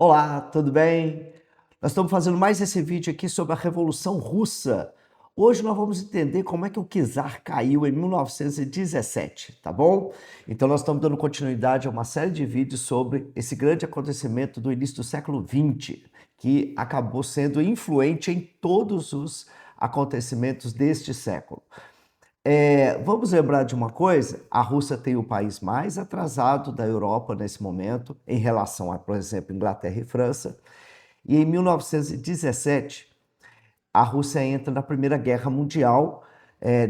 Olá, tudo bem? Nós estamos fazendo mais esse vídeo aqui sobre a Revolução Russa. Hoje nós vamos entender como é que o czar caiu em 1917, tá bom? Então nós estamos dando continuidade a uma série de vídeos sobre esse grande acontecimento do início do século XX, que acabou sendo influente em todos os acontecimentos deste século. Vamos lembrar de uma coisa: a Rússia tem o país mais atrasado da Europa nesse momento, em relação a, por exemplo, Inglaterra e França. E em 1917, a Rússia entra na Primeira Guerra Mundial,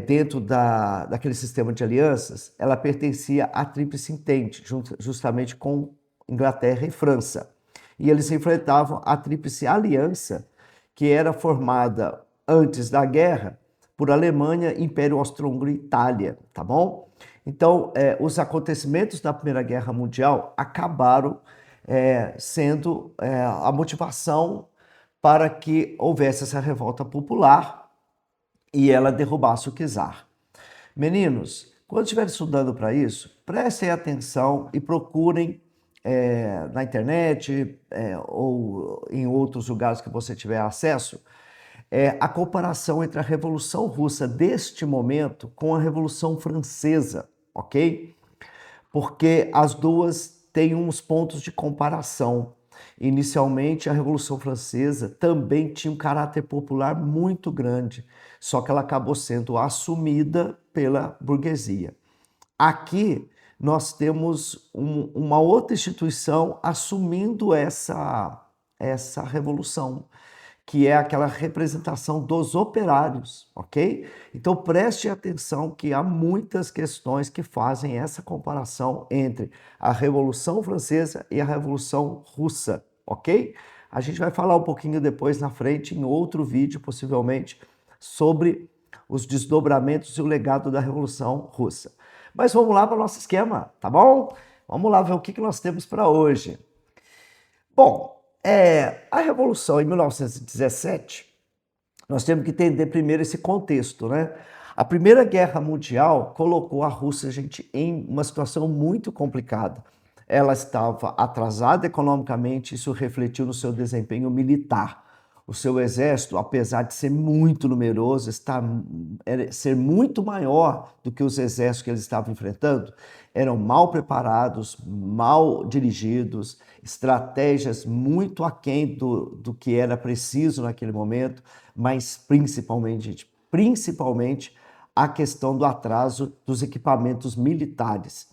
dentro daquele sistema de alianças. Ela pertencia à Tríplice Entente, justamente com Inglaterra e França. E eles enfrentavam a Tríplice Aliança, que era formada antes da guerra por Alemanha, Império Austro-Húngaro e Itália, tá bom? Então, os acontecimentos da Primeira Guerra Mundial acabaram sendo a motivação para que houvesse essa revolta popular e ela derrubasse o czar. Meninos, quando estiverem estudando para isso, prestem atenção e procurem na internet ou em outros lugares que você tiver acesso a comparação entre a Revolução Russa deste momento com a Revolução Francesa, ok? Porque as duas têm uns pontos de comparação. Inicialmente, a Revolução Francesa também tinha um caráter popular muito grande, só que ela acabou sendo assumida pela burguesia. Aqui nós temos uma outra instituição assumindo essa revolução, que é aquela representação dos operários, ok? Então preste atenção que há muitas questões que fazem essa comparação entre a Revolução Francesa e a Revolução Russa, ok? A gente vai falar um pouquinho depois na frente, em outro vídeo, possivelmente, sobre os desdobramentos e o legado da Revolução Russa. Mas vamos lá para o nosso esquema, tá bom? Vamos lá ver o que nós temos para hoje. Bom, a Revolução em 1917, nós temos que entender primeiro esse contexto, né? A Primeira Guerra Mundial colocou a Rússia, gente, em uma situação muito complicada. Ela estava atrasada economicamente, isso refletiu no seu desempenho militar. O seu exército, apesar de ser muito numeroso, ser muito maior do que os exércitos que eles estavam enfrentando, eram mal preparados, mal dirigidos, estratégias muito aquém do que era preciso naquele momento, mas principalmente a questão do atraso dos equipamentos militares.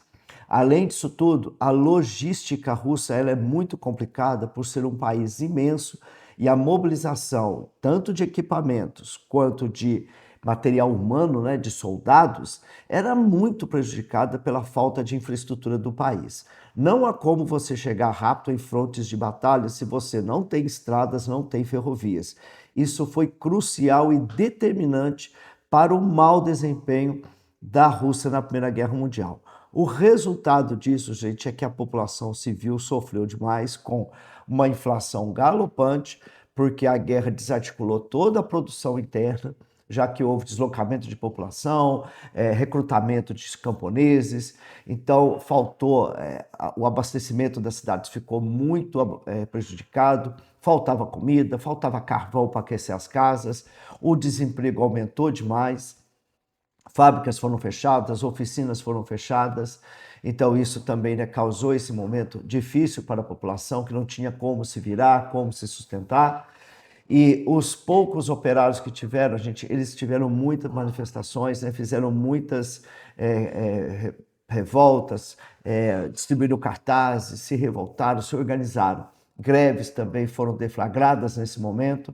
Além disso tudo, a logística russa ela é muito complicada por ser um país imenso e a mobilização tanto de equipamentos quanto de material humano, né, de soldados, era muito prejudicada pela falta de infraestrutura do país. Não há como você chegar rápido em frontes de batalha se você não tem estradas, não tem ferrovias. Isso foi crucial e determinante para o mau desempenho da Rússia na Primeira Guerra Mundial. O resultado disso, gente, é que a população civil sofreu demais com uma inflação galopante, porque a guerra desarticulou toda a produção interna, já que houve deslocamento de população, recrutamento de camponeses, então faltou, o abastecimento das cidades ficou muito prejudicado, faltava comida, faltava carvão para aquecer as casas, o desemprego aumentou demais, fábricas foram fechadas, oficinas foram fechadas, então isso também, né, causou esse momento difícil para a população que não tinha como se virar, como se sustentar. E os poucos operários que tiveram, gente, eles tiveram muitas manifestações, né, fizeram muitas revoltas, distribuíram cartazes, se revoltaram, se organizaram. Greves também foram deflagradas nesse momento.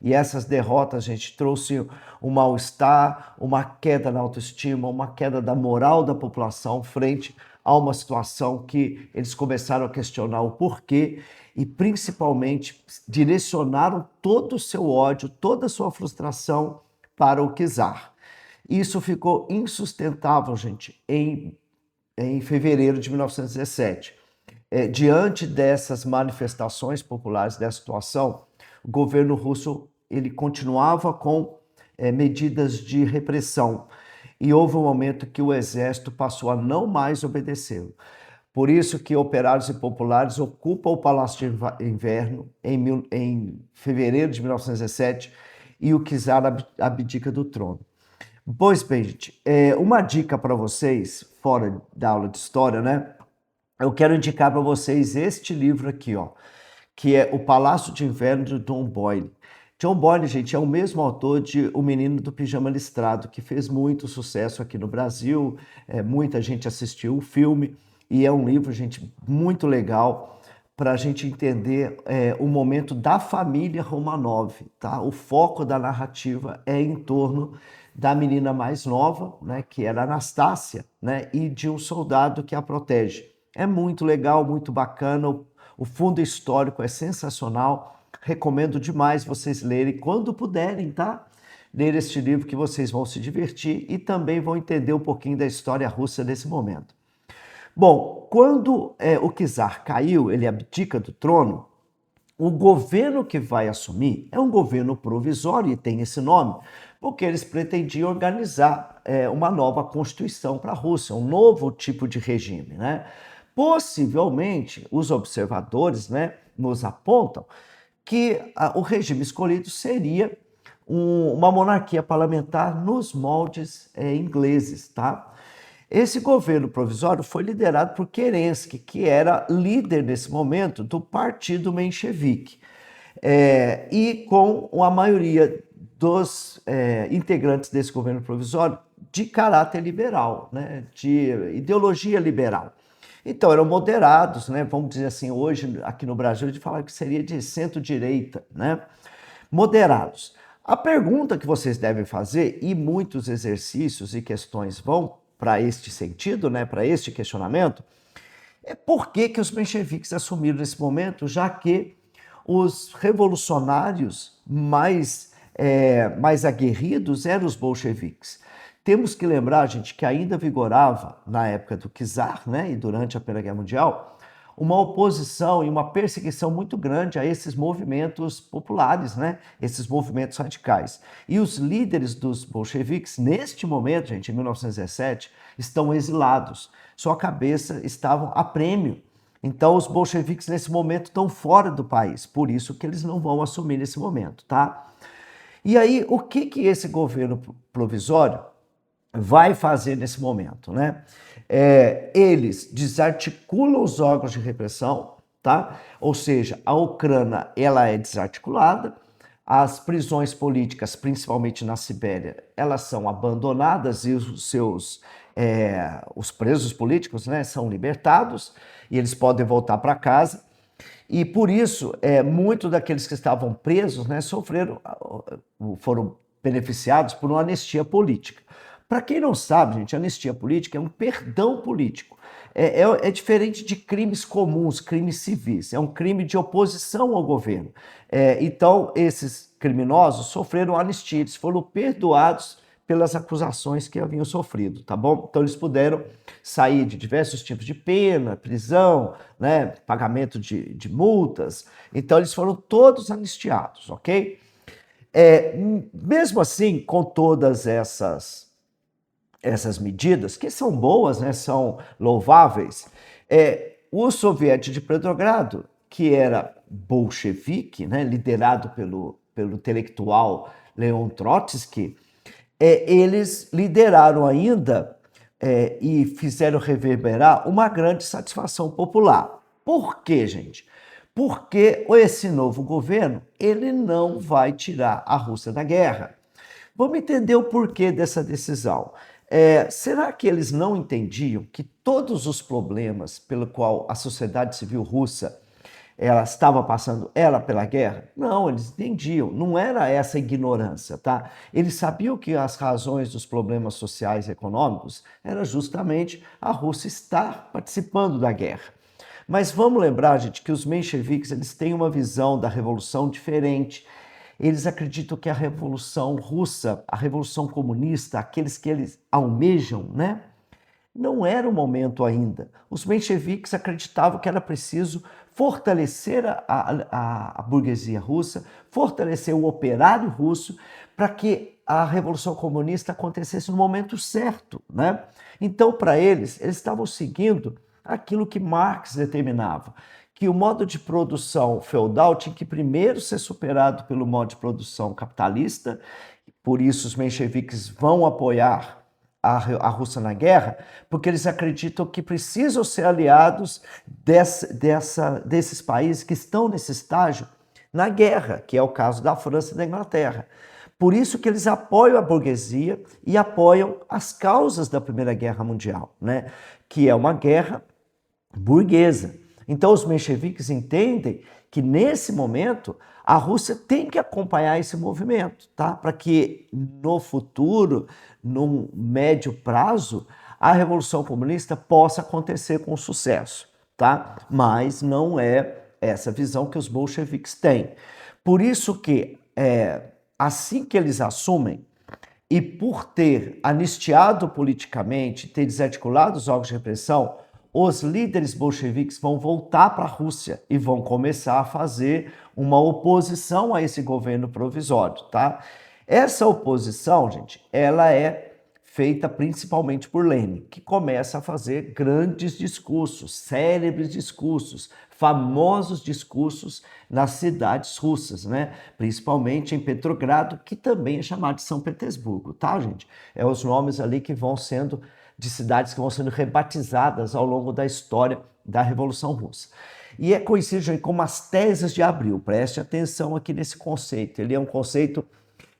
E essas derrotas, gente, trouxe um mal-estar, uma queda na autoestima, uma queda da moral da população frente a uma situação que eles começaram a questionar o porquê e, principalmente, direcionaram todo o seu ódio, toda a sua frustração para o czar. Isso ficou insustentável, gente, em fevereiro de 1917. Diante dessas manifestações populares, dessa situação, o governo russo ele continuava com medidas de repressão e houve um momento que o exército passou a não mais obedecê-lo. Por isso que operários e populares ocupam o Palácio de Inverno em fevereiro de 1917 e o czar abdica do trono. Pois bem, gente, uma dica para vocês, fora da aula de história, né? Eu quero indicar para vocês este livro aqui, ó, que é O Palácio de Inverno de John Boyle. John Boyle, gente, é o mesmo autor de O Menino do Pijama Listrado, que fez muito sucesso aqui no Brasil, muita gente assistiu o filme, e é um livro, gente, muito legal para a gente entender o momento da família Romanov, tá? O foco da narrativa é em torno da menina mais nova, né, que era Anastácia, né, e de um soldado que a protege. É muito legal, muito bacana, o fundo histórico é sensacional, recomendo demais vocês lerem quando puderem, tá? Ler este livro que vocês vão se divertir e também vão entender um pouquinho da história russa nesse momento. Bom, quando o czar caiu, ele abdica do trono, o governo que vai assumir é um governo provisório e tem esse nome, porque eles pretendiam organizar uma nova constituição para a Rússia, um novo tipo de regime, né? Possivelmente, os observadores, né, nos apontam que o regime escolhido seria uma monarquia parlamentar nos moldes ingleses, tá? Esse governo provisório foi liderado por Kerensky, que era líder nesse momento do partido menchevique, e com a maioria dos integrantes desse governo provisório de caráter liberal, né, de ideologia liberal. Então, eram moderados, né, vamos dizer assim, hoje aqui no Brasil a gente fala que seria de centro-direita, né, moderados. A pergunta que vocês devem fazer, e muitos exercícios e questões vão para este sentido, né, para este questionamento, é por que os mencheviques assumiram nesse momento, já que os revolucionários mais aguerridos eram os bolcheviques. Temos que lembrar, gente, que ainda vigorava, na época do czar, né, e durante a Primeira Guerra Mundial, uma oposição e uma perseguição muito grande a esses movimentos populares, né, esses movimentos radicais. E os líderes dos bolcheviques, neste momento, gente, em 1917, estão exilados. Sua cabeça estavam a prêmio. Então, os bolcheviques, nesse momento, estão fora do país. Por isso que eles não vão assumir nesse momento, tá? E aí, o que esse governo provisório vai fazer nesse momento, né? Eles desarticulam os órgãos de repressão, tá? Ou seja, a Ucrânia ela é desarticulada, as prisões políticas, principalmente na Sibéria, elas são abandonadas e os presos políticos, né, são libertados e eles podem voltar para casa. E por isso, muitos daqueles que estavam presos, né, foram beneficiados por uma anistia política. Para quem não sabe, gente, anistia política é um perdão político. É diferente de crimes comuns, crimes civis. É um crime de oposição ao governo. Então, esses criminosos sofreram anistia, eles foram perdoados pelas acusações que haviam sofrido, tá bom? Então, eles puderam sair de diversos tipos de pena, prisão, né, pagamento de multas. Então, eles foram todos anistiados, ok? Mesmo assim, com todas essas medidas, que são boas, né, são louváveis, o soviético de Petrogrado, que era bolchevique, né, liderado pelo intelectual Leon Trotsky, eles lideraram ainda e fizeram reverberar uma grande satisfação popular. Por quê, gente? Porque esse novo governo ele não vai tirar a Rússia da guerra. Vamos entender o porquê dessa decisão. Será que eles não entendiam que todos os problemas pelo qual a sociedade civil russa ela estava passando era pela guerra? Não, eles entendiam, não era essa ignorância, tá? Eles sabiam que as razões dos problemas sociais e econômicos era justamente a Rússia estar participando da guerra. Mas vamos lembrar, gente, que os mencheviques eles têm uma visão da revolução diferente. Eles acreditam que a Revolução Russa, a Revolução Comunista, aqueles que eles almejam, né? Não era o momento ainda. Os mencheviques acreditavam que era preciso fortalecer a burguesia russa, fortalecer o operário russo, para que a Revolução Comunista acontecesse no momento certo, né? Então, para eles estavam seguindo aquilo que Marx determinava, que o modo de produção feudal tinha que primeiro ser superado pelo modo de produção capitalista. Por isso os mencheviques vão apoiar a Rússia na guerra, porque eles acreditam que precisam ser aliados desses países que estão nesse estágio na guerra, que é o caso da França e da Inglaterra. Por isso que eles apoiam a burguesia e apoiam as causas da Primeira Guerra Mundial, né? Que é uma guerra burguesa. Então os mencheviques entendem que nesse momento a Rússia tem que acompanhar esse movimento, tá? Para que no futuro, num médio prazo, a Revolução Comunista possa acontecer com sucesso, tá? Mas não é essa visão que os bolcheviques têm. Por isso que, assim que eles assumem, e por ter anistiado politicamente, ter desarticulado os órgãos de repressão, os líderes bolcheviques vão voltar para a Rússia e vão começar a fazer uma oposição a esse governo provisório, tá? Essa oposição, gente, ela é feita principalmente por Lenin, que começa a fazer grandes discursos, célebres discursos, famosos discursos nas cidades russas, né? Principalmente em Petrogrado, que também é chamado de São Petersburgo, tá, gente? É os nomes ali que vão sendo de cidades que vão sendo rebatizadas ao longo da história da Revolução Russa. E é conhecido, gente, como as teses de Abril. Preste atenção aqui nesse conceito. Ele é um conceito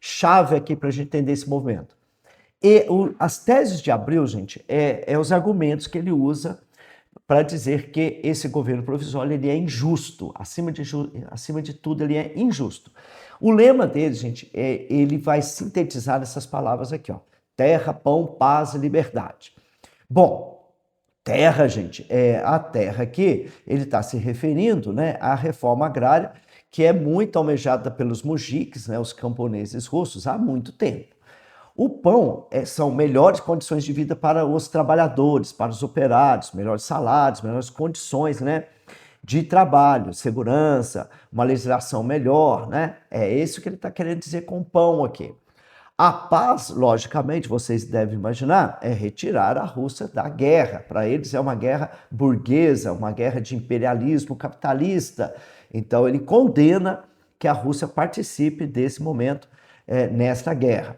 chave aqui para a gente entender esse movimento. E as teses de Abril, gente, é os argumentos que ele usa para dizer que esse governo provisório ele é injusto. Acima de tudo, ele é injusto. O lema dele, gente, ele vai sintetizar nessas palavras aqui, ó. Terra, pão, paz e liberdade. Bom, terra, gente, é a terra que ele está se referindo, né, à reforma agrária, que é muito almejada pelos mujiks, né, os camponeses russos, há muito tempo. O pão são melhores condições de vida para os trabalhadores, para os operários, melhores salários, melhores condições, né, de trabalho, segurança, uma legislação melhor, né? É isso que ele está querendo dizer com pão aqui. A paz, logicamente, vocês devem imaginar, é retirar a Rússia da guerra. Para eles é uma guerra burguesa, uma guerra de imperialismo capitalista. Então ele condena que a Rússia participe desse momento nesta guerra.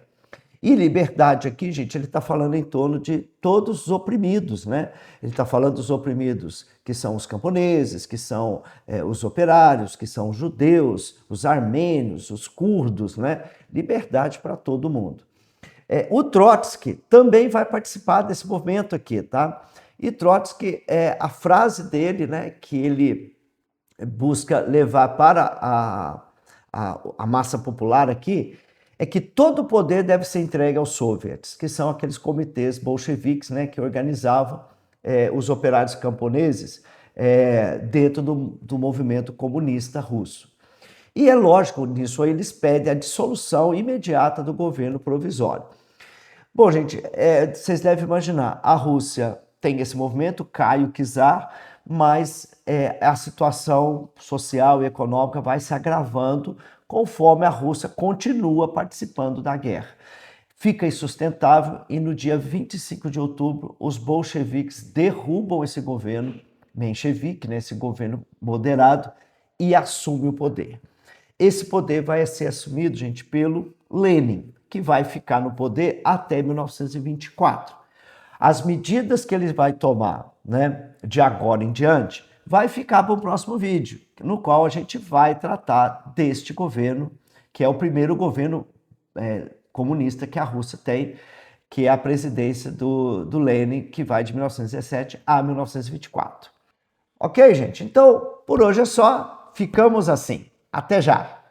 E liberdade aqui, gente, ele está falando em torno de todos os oprimidos, né? Ele está falando dos oprimidos que são os camponeses, que são os operários, que são os judeus, os armênios, os curdos, né? Liberdade para todo mundo. O Trotsky também vai participar desse movimento aqui, tá? E Trotsky, a frase dele, né, que ele busca levar para a massa popular aqui, é que todo o poder deve ser entregue aos soviets, que são aqueles comitês bolcheviques, né, que organizavam os operários camponeses dentro do movimento comunista russo. E é lógico, nisso aí eles pedem a dissolução imediata do governo provisório. Bom, gente, vocês devem imaginar, a Rússia tem esse movimento, cai o czar, mas a situação social e econômica vai se agravando conforme a Rússia continua participando da guerra. Fica insustentável e no dia 25 de outubro os bolcheviques derrubam esse governo menchevique, né, esse governo moderado, e assumem o poder. Esse poder vai ser assumido, gente, pelo Lenin, que vai ficar no poder até 1924. As medidas que ele vai tomar, né, de agora em diante, vai ficar para o próximo vídeo, no qual a gente vai tratar deste governo, que é o primeiro governo comunista que a Rússia tem, que é a presidência do Lenin, que vai de 1917 a 1924. Ok, gente? Então, por hoje é só. Ficamos assim. Até já!